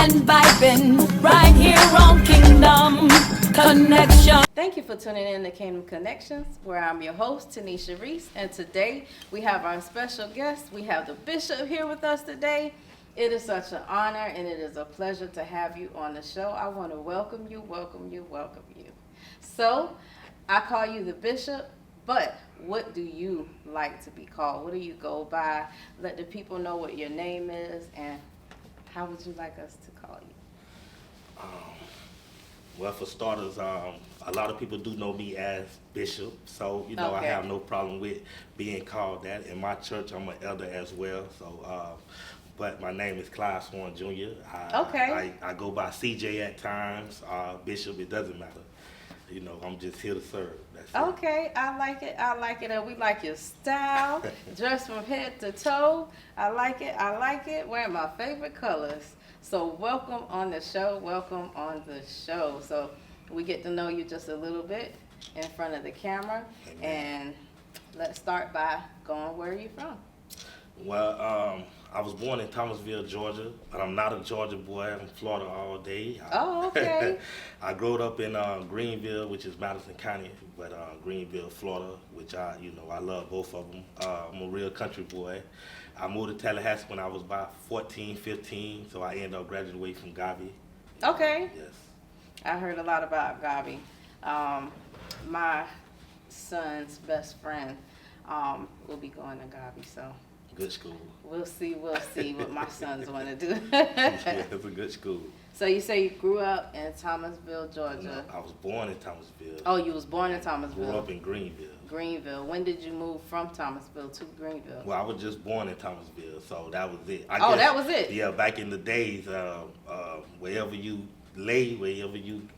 and vibing right here on Kingdom Connection. Thank you for tuning in to Kingdom Connections, where I'm your host, Tanisha Reese, and today we have our special guest. We have the Bishop here with us today. It is such an honor and it is a pleasure to have you on the show. I want to welcome you. So, I call you the Bishop, but what do you like to be called? What do you go by? Let the people know what your name is, and how would you like us to call you? Well, for starters, a lot of people do know me as Bishop, so I Okay. have no problem with being called that. In my church, I'm an elder as well, so but my name is Clyde Swain Jr. Okay. I go by CJ at times, Bishop. It doesn't matter. I'm just here to serve. That's it. Okay, I like it, and we like your style, dressed from head to toe. I like it, wearing my favorite colors. So welcome on the show, So we get to know you just a little bit in front of the camera. Amen. And let's start by going, where are you from? Well, I was born in Thomasville, Georgia, but I'm not a Georgia boy. I'm Florida all day. Oh, okay. I grew up in Greenville, which is Madison County, but Greenville, Florida, which I love both of them. I'm a real country boy. I moved to Tallahassee when I was about 14, 15, so I ended up graduating from Gavi. Okay. Yes. I heard a lot about Gavi. My son's best friend will be going to Gavi, so Good school. we'll see what my sons want to do. Yeah, it's a good school. So you say you grew up in Thomasville, Georgia. I was born in Thomasville. Oh, you was born in Grew Thomasville. up in Greenville. Greenville. When did you move from Thomasville to Greenville? Well, I was just born in Thomasville, so that was it. Oh, that was it? Yeah, back in the days, wherever you lay, wherever you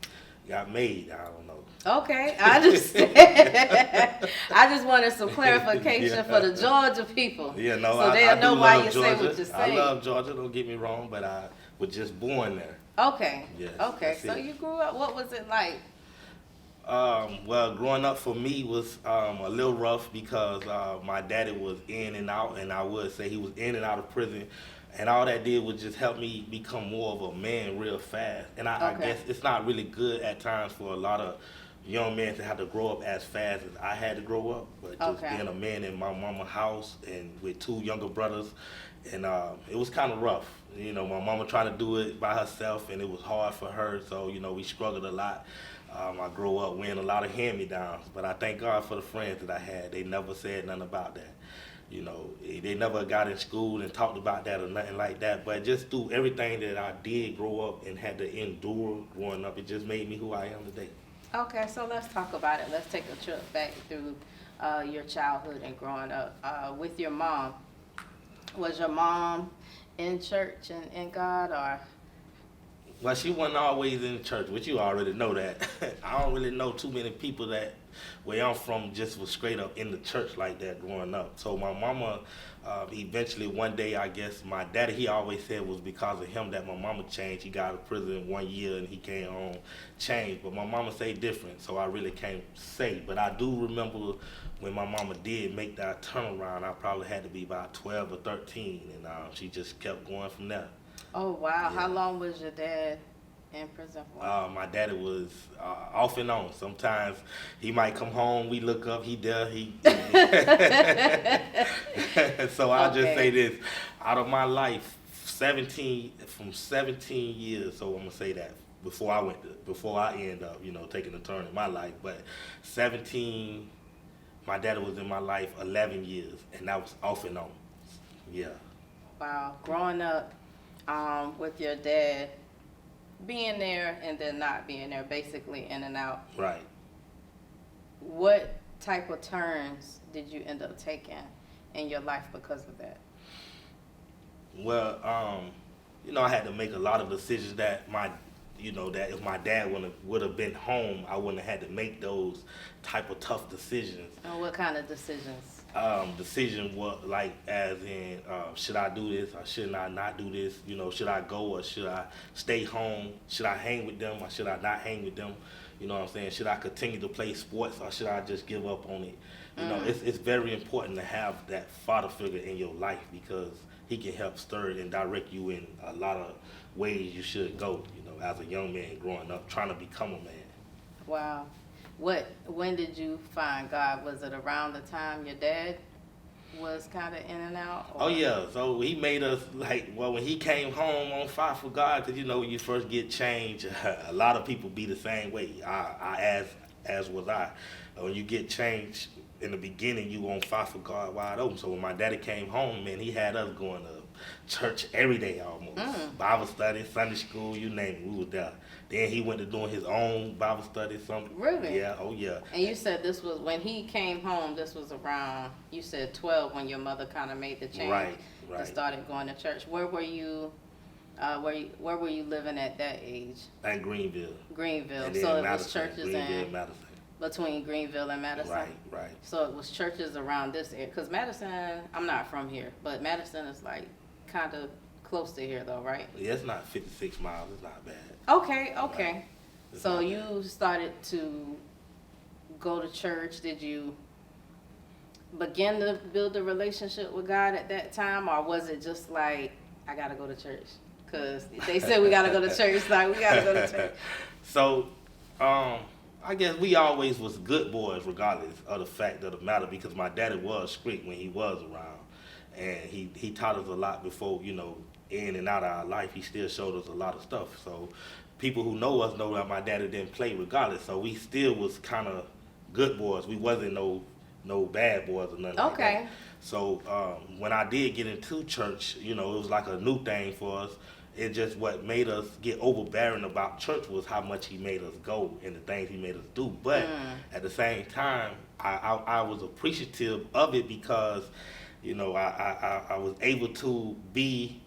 got made, I don't know. Okay, I understand. I just wanted some clarification Yeah. for the Georgia people. Yeah, no, so I they'll do know why love you Georgia. say what you say. I love Georgia, don't get me wrong, but I was just born there. Okay. Yes, Okay. that's So it. you grew up. What was it like? Well, growing up for me was a little rough because my daddy was in and out, and I would say he was in and out of prison. And all that did was just help me become more of a man real fast. And I Okay. guess it's not really good at times for a lot of young men to have to grow up as fast as I had to grow up. But just Okay. being a man in my mama's house and with two younger brothers, and it was kind of rough. My mama trying to do it by herself, and it was hard for her. So, we struggled a lot. I grew up wearing a lot of hand-me-downs, but I thank God for the friends that I had. They never said nothing about that. They never got in school and talked about that or nothing like that. But just through everything that I did grow up and had to endure growing up, it just made me who I am today. Okay, so let's talk about it. Let's take a trip back through your childhood and growing up with your mom. Was your mom in church and in God, or? Well, she wasn't always in church, but you already know that. I don't really know too many people that where I'm from just was straight up in the church like that growing up. So my mama, eventually one day, I guess my daddy, he always said it was because of him that my mama changed. He got out of prison 1 year and he came home changed. But my mama say different, so I really can't say. But I do remember when my mama did make that turnaround, I probably had to be about 12 or 13, and she just kept going from there. Oh wow! Yeah. How long was your dad in prison for? My daddy was off and on. Sometimes he might come home, we look up, he there, So I'll just say this, out of my life, from 17 years, so I'm gonna say that before I end up, taking a turn in my life, but 17, my daddy was in my life 11 years, and that was off and on. Yeah. Wow, growing up with your dad, being there and then not being there, basically in and out. Right. What type of turns did you end up taking in your life because of that? Well, I had to make a lot of decisions that that if my dad would have been home, I wouldn't have had to make those type of tough decisions. And what kind of decisions? Decision was like as in should I do this or should I not do this? Should I go or should I stay home? Should I hang with them or should I not hang with them? You know what I'm saying? Should I continue to play sports or should I just give up on it? It's very important to have that father figure in your life because he can help stir and direct you in a lot of ways you should go, as a young man growing up, trying to become a man. Wow. When did you find God? Was it around the time your dad was kind of in and out? Or? Oh yeah, so he made us when he came home on fire for God, because when you first get changed, a lot of people be the same way. As was I. When you get changed in the beginning, you on fire for God wide open. So when my daddy came home, man, he had us going to church every day almost. Bible study, Sunday school, you name it, we was there. Then he went to doing his own Bible study, something. Really? Yeah, oh yeah. And you said this was, when he came home, this was around, you said 12 when your mother kind of made the change. Right. And started going to church. Where were you living at that age? In Greenville. Greenville. So it Madison, was churches Greenville, Madison. Between Greenville and Madison? Right. So it was churches around this area. Because Madison, I'm not from here, but Madison is kind of close to here though, right? Yeah, it's not 56 miles. It's not bad. Okay. Right. So you started to go to church. Did you begin to build a relationship with God at that time? Or was it just I got to go to church? Because they said we got to go to church. We got to go to church. So, I guess we always was good boys regardless of the fact of the matter, because my daddy was strict when he was around. And he taught us a lot before, in and out of our life. He still showed us a lot of stuff. So people who know us know that my daddy didn't play regardless. So we still was kind of good boys. We wasn't no bad boys or nothing like that. So when I did get into church, it was like a new thing for us. It just what made us get overbearing about church was how much he made us go and the things he made us do. But at the same time, I was appreciative of it because, I was able to be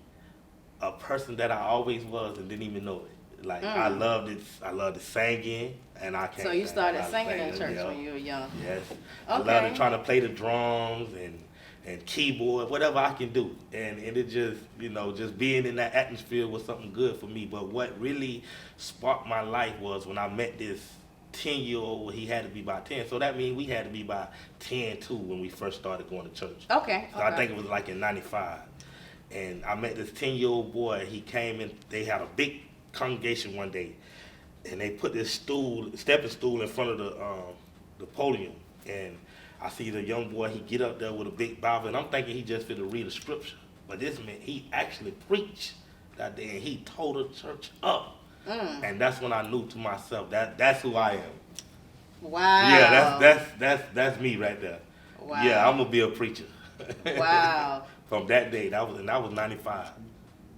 a person that I always was and didn't even know it. I loved it. I loved the singing, and I can't. So you started sing. singing in church when you were young. Yes. Okay. I loved trying to play the drums and keyboard, whatever I can do. And it just, just being in that atmosphere was something good for me. But what really sparked my life was when I met this 10-year-old. He had to be about 10. So that means we had to be about 10 too when we first started going to church. Okay. So I think it was in 95. And I met this 10-year-old boy. He came in, they had a big congregation one day. And they put this stepping stool in front of the podium. And I see the young boy, he get up there with a big Bible, and I'm thinking he just finna read a scripture. But this man, he actually preached that day, and he tore the church up. And that's when I knew to myself, that's who I am. Wow. Yeah, that's me right there. Wow. Yeah, I'm gonna be a preacher. Wow. From that day, that was 95.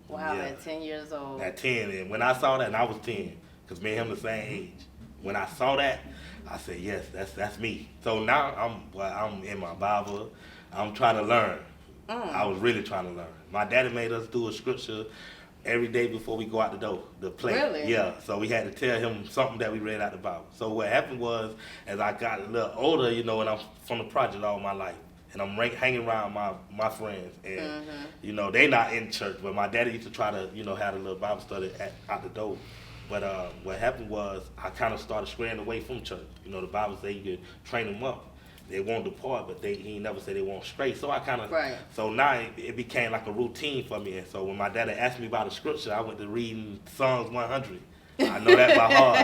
Wow, Yeah. at 10 years old. At 10, and when I saw that, and I was 10, because me and him the same age. When I saw that, I said, yes, that's me. So now I'm in my Bible. I'm trying to learn. I was really trying to learn. My daddy made us do a scripture every day before we go out the door to play. Really? Yeah. So we had to tell him something that we read out the Bible. So what happened was, as I got a little older, and I'm from the project all my life, and I'm hanging around my friends, and they not in church, but my daddy used to try to have a little Bible study out the door. But what happened was I kind of started straying away from church. The Bible says you can train them up. They won't depart, but he never said they won't stray. So I kind of, so now it became like a routine for me. And so when my daddy asked me about the scripture, I went to reading Psalms 100. I know that by heart.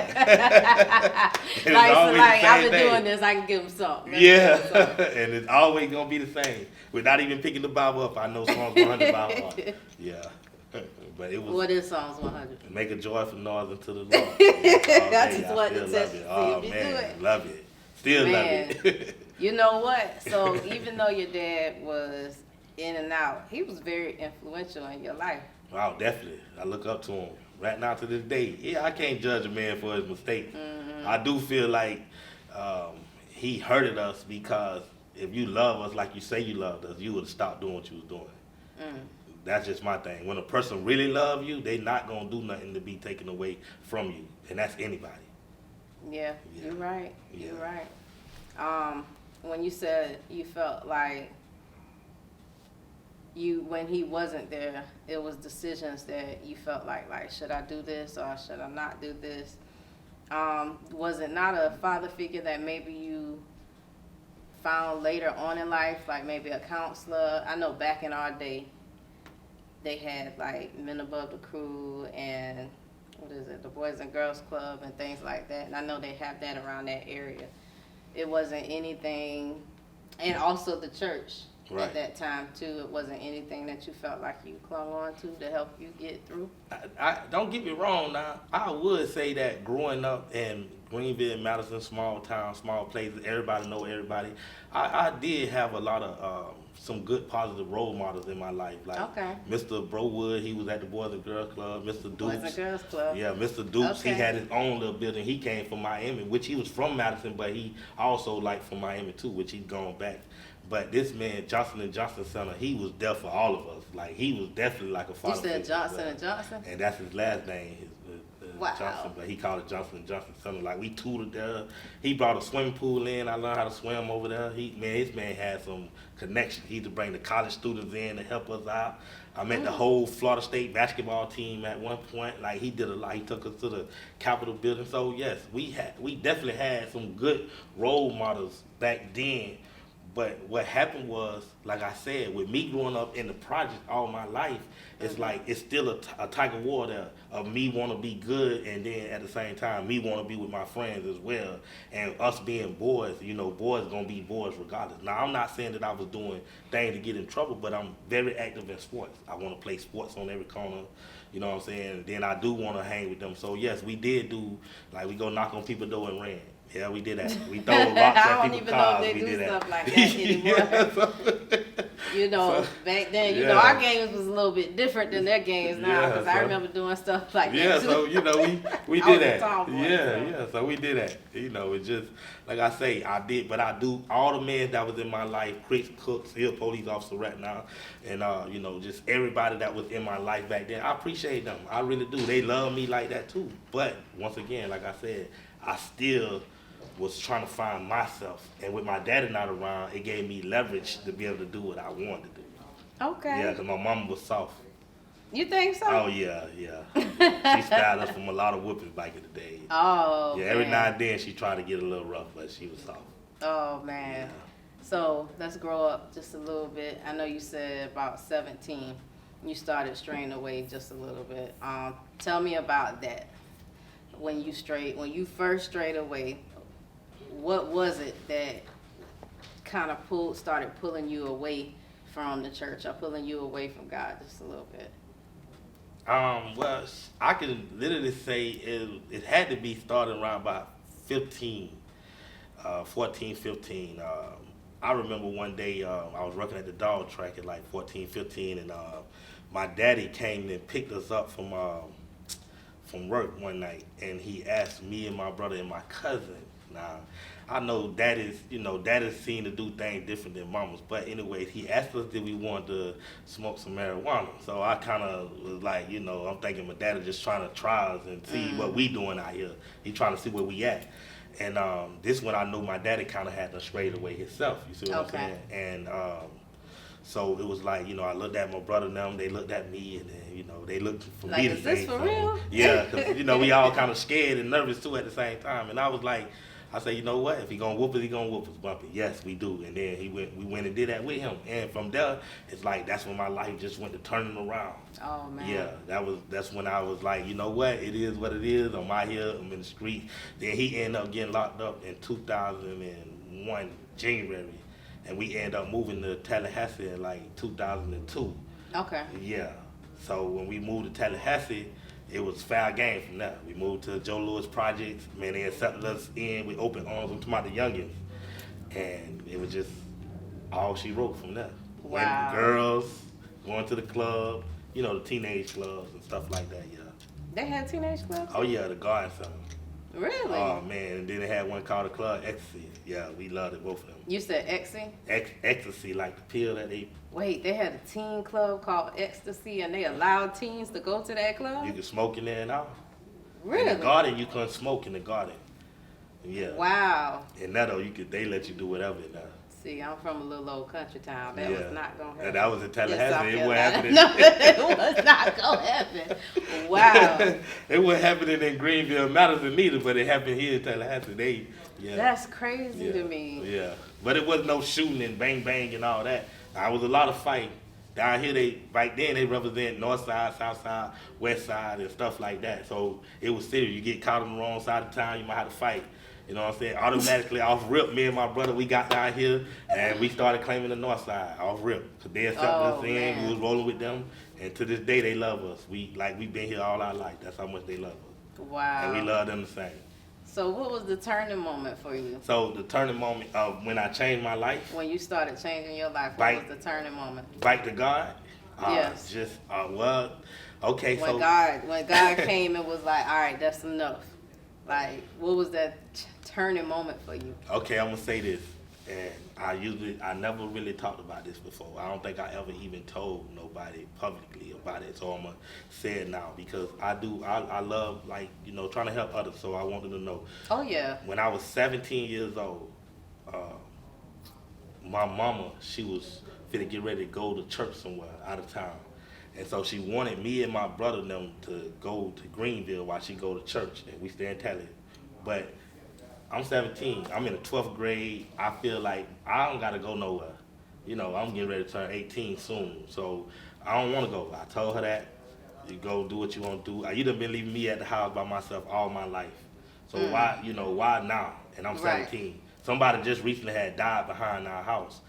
I've been doing this, I can give him something. Yeah, and it's always going to be the same. Without even picking the Bible up, I know Psalms 100 by heart. Yeah. But it was. What is Psalms 100? Make a joyful noise unto the Lord. I just wanted to test you. Oh man, love it. Still love it. You know what? So even though your dad was in and out, he was very influential in your life. Wow, definitely. I look up to him right now to this day. Yeah, I can't judge a man for his mistakes. I do feel like he hurted us because if you love us like you say you loved us, you would have stopped doing what you was doing. That's just my thing. When a person really love you, they not going to do nothing to be taken away from you. And that's anybody. Yeah. You're right. Yeah. You're right. When you said you felt like when he wasn't there, it was decisions that you felt like should I do this or should I not do this? Was it not a father figure that maybe you found later on in life, like maybe a counselor? I know back in our day, they had like Men Above the Crew and what is it, the Boys and Girls Club and things like that. And I know they have that around that area. It wasn't anything, and also the church Right. at that time too. It wasn't anything that you felt like you clung on to help you get through. I don't get me wrong now. I would say that growing up in Greenville, Madison, small town, small places, everybody know everybody. I did have a lot of some good positive role models in my life. Like Okay. Mr. Browood, he was at the Boys and Girls Club. Mr. Dukes. Boys and Girls Club. Yeah, Mr. Dukes, Okay. he had his own little building. He came from Miami, which he was from Madison, but he also like from Miami too, which he's gone back. But this man, Johnson & Johnson Center, he was there for all of us. Like, he was definitely like a father. You said figure. Johnson & Johnson? And that's his last name, Wow. Johnson, but he called it Johnson & Johnson Center. Like, we tutored there. He brought a swimming pool in. I learned how to swim over there. His man had some connection. He used to bring the college students in to help us out. I met the whole Florida State basketball team at one point. Like, he did a lot. He took us to the Capitol building. So, yes, we definitely had some good role models back then. But what happened was, like I said, with me growing up in the project all my life, it's like it's still a tug of war there of me want to be good, and then at the same time me want to be with my friends as well. And us being boys, boys gonna be boys regardless. Now I'm not saying that I was doing things to get in trouble, but I'm very active in sports. I want to play sports on every corner. You know what I'm saying? And then I do want to hang with them. So yes, we did do like we go knock on people's door and ran. Yeah, we did that. We throw rocks at people's cars. I don't even know if they We do did stuff that. like that anymore. Back then, our games was a little bit different than their games now, because I remember doing stuff like that too. So, we I did was a that. tomboy, So we did that. It's just, like I say, I do, all the men that was in my life, Chris Cooks, he a police officer right now, and, just everybody that was in my life back then, I appreciate them. I really do. They love me like that too. But, once again, like I said, I still was trying to find myself, and with my daddy not around, it gave me leverage to be able to do what I wanted to do. Okay. Yeah, because my mama was soft. You think so? Oh yeah. She styled us from a lot of whoopings back in the day. Oh, Yeah, every now and then she tried to get a little rough, but she was soft. Oh, man. Yeah. So let's grow up just a little bit. I know you said about 17, you started straying away just a little bit. Tell me about that. When you first strayed away, what was it that kind of started pulling you away from the church, or pulling you away from God just a little bit? Well, I can literally say it had to be starting around about 15, 14, 15. I remember one day I was working at the dog track at like 14, 15, and my daddy came and picked us up from work one night, and he asked me and my brother and my cousin. Now, I know daddy's seen to do things different than mamas, but anyway, he asked us if we wanted to smoke some marijuana. So I kind of was like, I'm thinking my daddy just trying to try us and see what we doing out here. He trying to see where we at. And this one I know my daddy kind of had to strayed away himself. You see what I'm saying? And so it was like, I looked at my brother and them, they looked at me, and then, they looked for like, me to is this say for something. real? Yeah, because, we all kind of scared and nervous too at the same time. And I was like, I said, you know what? If he gonna whoop us, he gonna whoop us, Bumpy. Yes, we do. And then we went and did that with him. And from there, it's like that's when my life just went to turning around. Oh, man. Yeah, that's when I was like, you know what? It is what it is. I'm out here. I'm in the street. Then he ended up getting locked up in 2001 January, and we ended up moving to Tallahassee in like 2002. Okay. Yeah. So when we moved to Tallahassee, it was foul game from there. We moved to Joe Lewis Projects. Man, they accepted us in with open arms. I'm talking about the youngins. And it was just all she wrote from there. Wow. Girls, going to the club, the teenage clubs and stuff like that, yeah. They had teenage clubs? Oh, yeah, the Garden Center. Really? Oh, man. And then they had one called the Club Ecstasy. Yeah, we loved it, both of them. You said Ecstasy? Ecstasy, like the pill that they... Wait, they had a teen club called Ecstasy, and they allowed teens to go to that club? You could smoke in there and out. Really? In the garden, you couldn't smoke in the garden. Yeah. Wow. In that though, they let you do whatever in there. See, I'm from a little old country town. That was not gonna happen. And that was in Tallahassee. It wasn't happening. No, it was not gonna happen. Wow. It wasn't happening in Greenville, Madison neither, but it happened here in Tallahassee. That's crazy to me. Yeah, but it wasn't no shooting and bang bang and all that. There was a lot of fighting. down here back then they represent north side, south side, west side, and stuff like that. So it was serious. You get caught on the wrong side of town, you might have to fight. You know what I'm saying? Automatically off rip, me and my brother, we got down here and we started claiming the north side off rip. Cause they accepted us in, we was rolling with them, and to this day they love us. We've been here all our life. That's how much they love us. Wow. And we love them the same. So what was the turning moment for you? So the turning moment of when I changed my life. When you started changing your life, what was the turning moment? Back to God. Yes. Okay. When God came and was like, all right, that's enough. Like, what was that turning moment for you? Okay, I'm gonna say this, and I never really talked about this before. I don't think I ever even told nobody publicly about it. So I'm gonna say it now because I love trying to help others. So I wanted to know. Oh yeah. When I was 17 years old, my mama, she was finna get ready to go to church somewhere out of town. And so she wanted me and my brother them to go to Greenville while she go to church, and we stay in Tally. But I'm 17. I'm in the 12th grade. I feel like I don't gotta go nowhere. I'm getting ready to turn 18 soon, so I don't want to go. I told her that. You go do what you want to do. You done been leaving me at the house by myself all my life. So why now? And I'm 17. Right. Somebody just recently had died behind our house.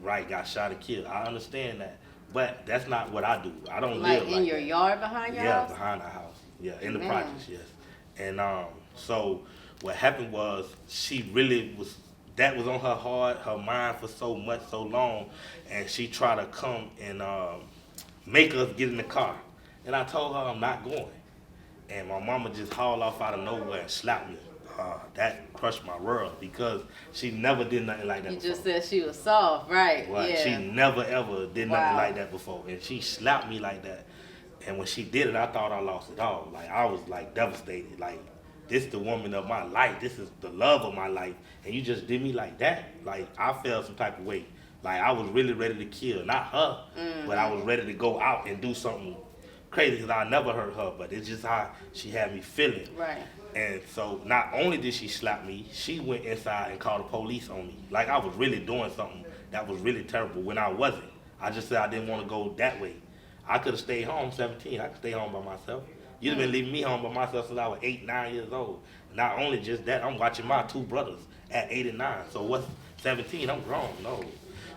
Right, got shot and killed. I understand that. But that's not what I do. I don't live like in your yard behind your house? Yeah, behind our house. Yeah, in the projects, yes. And so what happened was that was on her heart, her mind for so long, and she tried to come and make us get in the car. And I told her I'm not going. And my mama just hauled off out of nowhere and slapped me. That crushed my world because she never did nothing like that before. You just said she was soft, right? Well, yeah. She never ever did nothing like that before. And she slapped me like that. And when she did it, I thought I lost it all. Like, I was like devastated. Like, this is the woman of my life. This is the love of my life. And you just did me like that. Like, I felt some type of way. Like, I was really ready to kill. Not her, but I was ready to go out and do something crazy because I never hurt her. But it's just how she had me feeling. Right. And so not only did she slap me, she went inside and called the police on me. Like I was really doing something that was really terrible when I wasn't. I just said I didn't want to go that way. I could have stayed home, 17. I could stay home by myself. You'd have been leaving me home by myself since I was 8, 9 years old. Not only just that, I'm watching my 2 brothers at 8 and 9. So what's 17? I'm grown. No.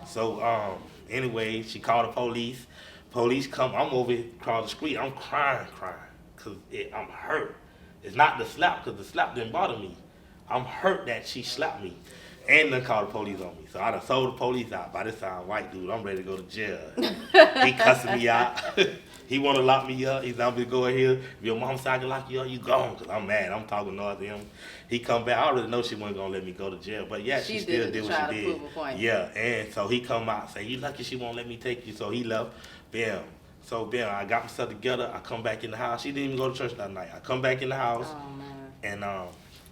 So anyway, she called the police. Police come. I'm over across the street. I'm crying, because I'm hurt. It's not the slap, because the slap didn't bother me. I'm hurt that she slapped me and then called the police on me. So I done sold the police out. By this time, white dude, I'm ready to go to jail. He cussing me out. He want to lock me up. He's out to go in here. If your mom said I can lock you up, you gone. Because I'm mad. I'm talking north to him. He come back. I already know she wasn't going to let me go to jail. But yeah, she still did what she did. Yeah, and so he come out and say, you lucky she won't let me take you. So he left. Bam. So, bam, I got myself together. I come back in the house. She didn't even go to church that night. I come back in the house, and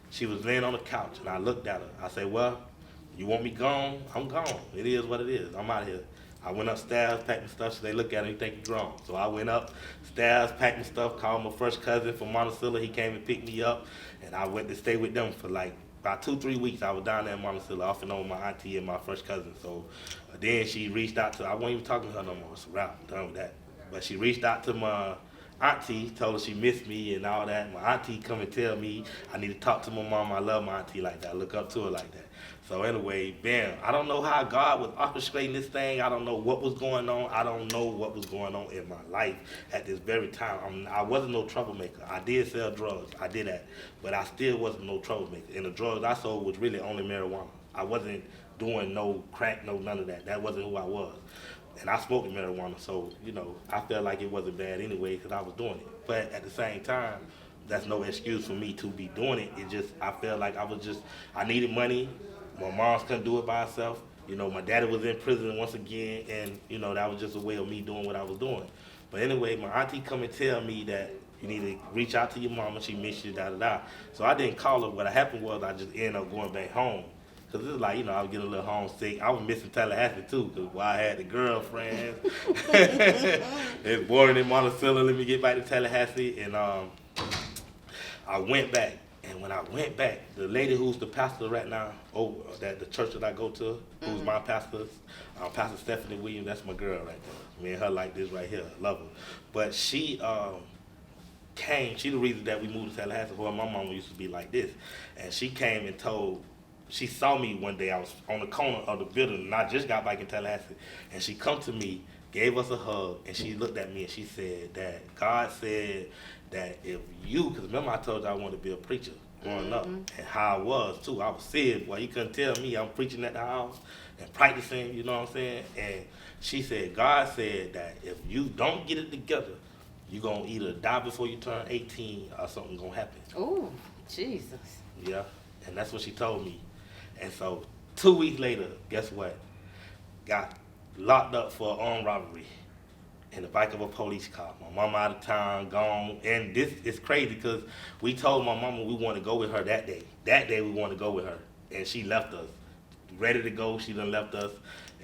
she was laying on the couch, and I looked at her. I said, well, you want me gone? I'm gone. It is what it is. I'm out of here. I went upstairs, packed my stuff. So they look at me, think you're grown. So I went upstairs, packed my stuff, called my first cousin from Monticello. He came and picked me up, and I went to stay with them for like about 2-3 weeks. I was down there in Monticello, off and on with my auntie and my first cousin. So then she reached out to, I wasn't even talking to her no more. It's a wrap. I'm done with that. But she reached out to my auntie, told her she missed me and all that. My auntie come and tell me I need to talk to my mom. I love my auntie like that. I look up to her like that. So anyway, bam. I don't know how God was orchestrating this thing. I don't know what was going on. I don't know what was going on in my life at this very time. I wasn't no troublemaker. I did sell drugs. I did that. But I still wasn't no troublemaker. And the drugs I sold was really only marijuana. I wasn't doing no crack, no none of that. That wasn't who I was. And I smoked marijuana, so, I felt like it wasn't bad anyway because I was doing it. But at the same time, that's no excuse for me to be doing it. It just, I felt like I needed money. My mom couldn't do it by herself. My daddy was in prison once again, and, that was just a way of me doing what I was doing. But anyway, my auntie come and tell me that you need to reach out to your mama. She missed you, da-da-da. So I didn't call her. What happened was I just ended up going back home. Because it was like, I was getting a little homesick. I was missing Tallahassee, too, because while I had the girlfriends, they was born in Monticello, let me get back to Tallahassee. And I went back. And when I went back, the lady who's the pastor right now, that the church that I go to, who's my pastor, Pastor Stephanie Williams, that's my girl right there. Me and her like this right here, love her. But she came, she the reason that we moved to Tallahassee. Well, my mama used to be like this. And she came and she saw me one day, I was on the corner of the building, and I just got back in Tallahassee. And she come to me, gave us a hug, and she looked at me and she said that God said that if you, because remember I told you I wanted to be a preacher growing up, and how I was too. I was saved. Well, you couldn't tell me I'm preaching at the house and practicing, you know what I'm saying? And she said, God said that if you don't get it together, you're going to either die before you turn 18 or something going to happen. Oh, Jesus. Yeah, and that's what she told me. And so 2 weeks later, guess what? Got locked up for armed robbery in the back of a police car. My mama out of town, gone. And this is crazy because we told my mama we wanted to go with her that day. That day we wanted to go with her. And she left us. Ready to go, she done left us.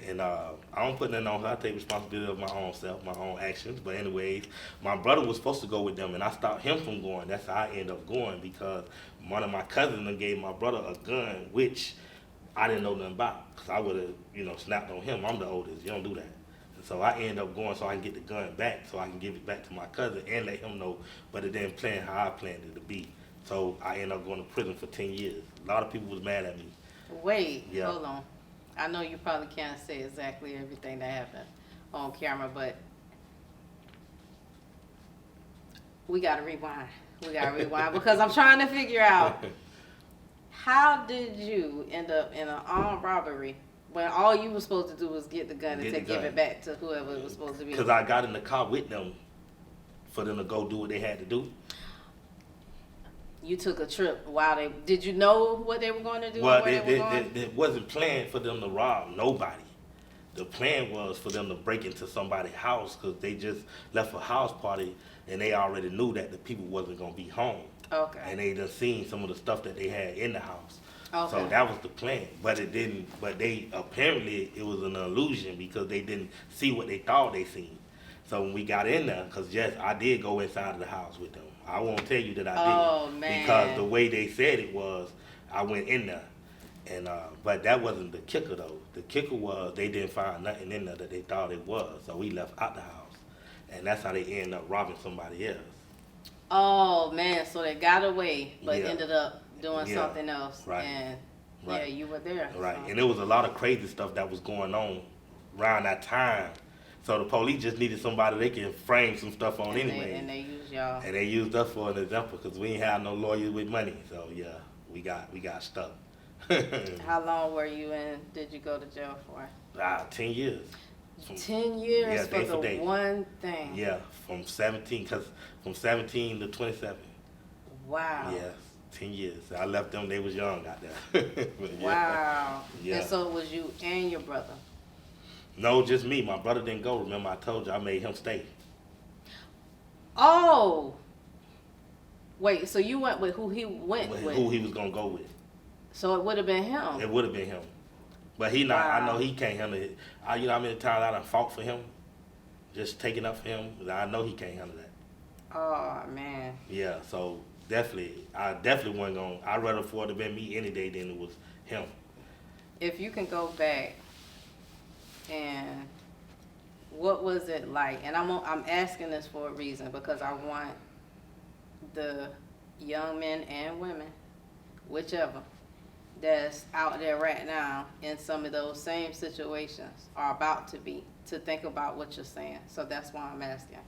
And I don't put nothing on her. I take responsibility of my own self, my own actions. But anyways, my brother was supposed to go with them, and I stopped him from going. That's how I ended up going, because one of my cousins gave my brother a gun, which I didn't know nothing about, because I would have, snapped on him. I'm the oldest. You don't do that. And so I ended up going so I can get the gun back, so I can give it back to my cousin and let him know, but it didn't plan how I planned it to be. So I ended up going to prison for 10 years. A lot of people was mad at me. Wait, Yeah. hold on. I know you probably can't say exactly everything that happened on camera, but we gotta rewind. Because I'm trying to figure out, how did you end up in an armed robbery when all you were supposed to do was get the gun and give it back to whoever it was supposed to be? Because I got in the car with them for them to go do what they had to do. You took a trip did you know what they were going to do? Well, where they were going? it wasn't planned for them to rob nobody. The plan was for them to break into somebody's house, because they just left a house party and they already knew that the people wasn't going to be home. Okay. And they done seen some of the stuff that they had in the house. Okay. So that was the plan. But apparently it was an illusion, because they didn't see what they thought they seen. So when we got in there, because yes, I did go inside of the house with them. I won't tell you that I didn't. Oh, man. Because the way they said it was, I went in there. And but that wasn't the kicker though. The kicker was they didn't find nothing in there that they thought it was. So we left out the house. And that's how they ended up robbing somebody else. Oh, man. So they got away, but Yeah. ended up doing Yeah. something else. Right. And Right. yeah, you were there. Right. So. And there was a lot of crazy stuff that was going on around that time. So the police just needed somebody they can frame some stuff on anyway. And they used y'all. And they used us for an example, because we ain't have no lawyers with money. So yeah, we got stuck. How long were you in? Did you go to jail for? 10 years. 10 years Yeah, for day for the day. one thing. Yeah, from 17 to 27. Wow. Yeah, 10 years. I left them, they was young out there. But yeah. Wow. Yeah. And so it was you and your brother. No, just me. My brother didn't go. Remember, I told you I made him stay. Oh. Wait, so you went with who he went with? Who he was gonna go with. So it would have been him. It would have been him. But he not. Wow. I know he can't handle it. How many times I done fought for him, just taking up for him. I know he can't handle that. Oh, man. Yeah. So I definitely wasn't gonna. I'd rather for it to been me any day than it was him. If you can go back, and what was it like? And I'm asking this for a reason, because I want the young men and women, whichever, that's out there right now in some of those same situations, are about to be, to think about what you're saying. So that's why I'm asking.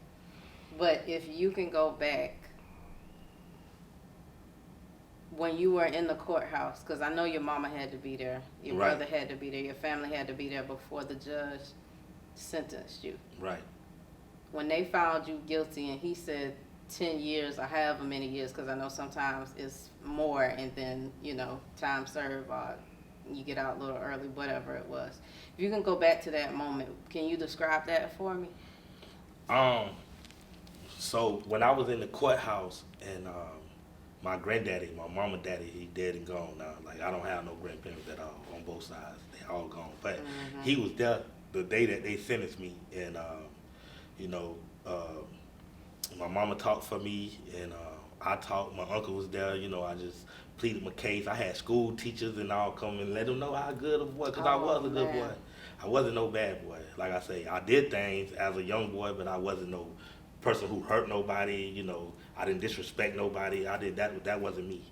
But if you can go back when you were in the courthouse, because I know your mama had to be there, your Right. brother had to be there, your family had to be there before the judge sentenced you. Right. When they found you guilty and he said 10 years or however many years, because I know sometimes it's more and then, time served or you get out a little early, whatever it was. If you can go back to that moment, can you describe that for me? So when I was in the courthouse and my granddaddy, my mama daddy, he dead and gone now. Like, I don't have no grandparents at all on both sides. They all gone. But he was there the day that they sentenced me, and my mama talked for me, and I talked. My uncle was there. You know, I just pleaded my case. I had school teachers and all come and let them know how good of a boy, because I was a good boy. I wasn't no bad boy. Like I say, I did things as a young boy, but I wasn't no person who hurt nobody. You know, I didn't disrespect nobody. I did that. That wasn't me.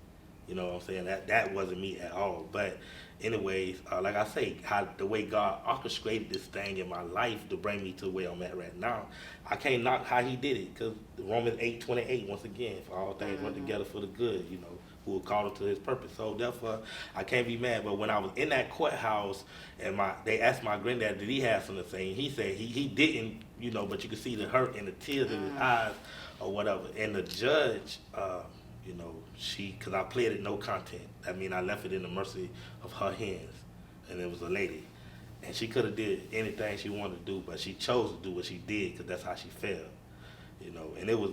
You know what I'm saying? That wasn't me at all. But anyways, like I say, how the way God orchestrated this thing in my life to bring me to where I'm at right now, I can't knock how he did it, because Romans 8:28, once again, for all things work together for the good, you know, who will call to his purpose. So therefore, I can't be mad. But when I was in that courthouse and they asked my granddad, did he have something to say? And he said he didn't, you know, but you could see the hurt and the tears in his eyes or whatever. And the judge, you know, because I pleaded no content. I mean, I left it in the mercy of her hands, and it was a lady. And she could have did anything she wanted to do, but she chose to do what she did because that's how she felt. You know, and it was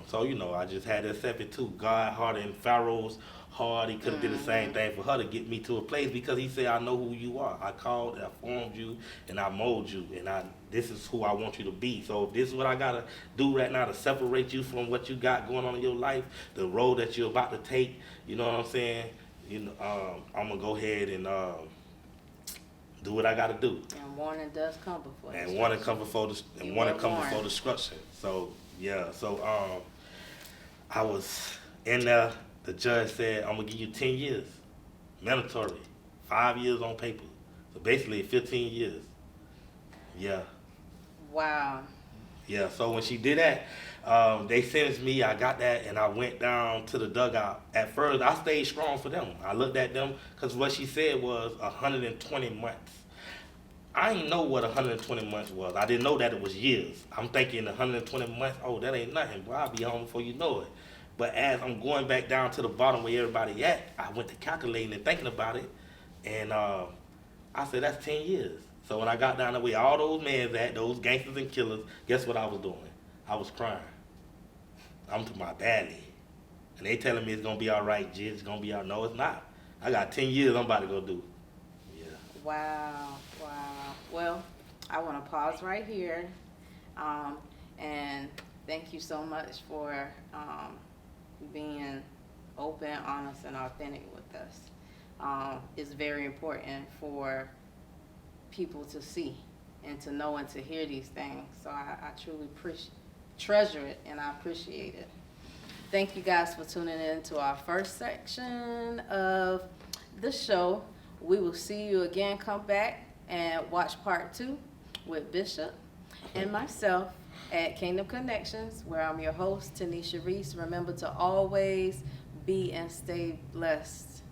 so, you know, I just had to accept it too. God heart and Pharaoh's heart, he could have did the same thing for her to get me to a place, because he said, I know who you are. I called, I formed you, and I molded you, and this is who I want you to be. So if this is what I got to do right now to separate you from what you got going on in your life, the road that you're about to take, you know what I'm saying? You know, I'm going to go ahead and do what I got to do. And warning does come before And warning come before destruction. So, yeah. So, I was in there. The judge said, I'm going to give you 10 years. Mandatory. 5 years on paper. So, basically, 15 years. Yeah. Wow. Yeah. So, when she did that, they sentenced me. I got that, and I went down to the dugout. At first, I stayed strong for them. I looked at them, because what she said was 120 months. I didn't know what 120 months was. I didn't know that it was years. I'm thinking 120 months, oh, that ain't nothing. Boy, I'll be home before you know it. But as I'm going back down to the bottom where everybody at, I went to calculating and thinking about it, and I said, that's 10 years. So when I got down the way all those men at, those gangsters and killers, guess what I was doing? I was crying. I'm to my badly. And they telling me it's going to be all right, Jid, it's going to be all right. No, it's not. I got 10 years I'm about to go do. Yeah. Wow. Well, I want to pause right here, and thank you so much for being open, honest, and authentic with us. It's very important for people to see and to know and to hear these things. So I truly treasure it, and I appreciate it. Thank you guys for tuning in to our first section of the show. We will see you again. Come back and watch part 2 with Bishop and myself at Kingdom Connections, where I'm your host, Tanisha Reese. Remember to always be and stay blessed.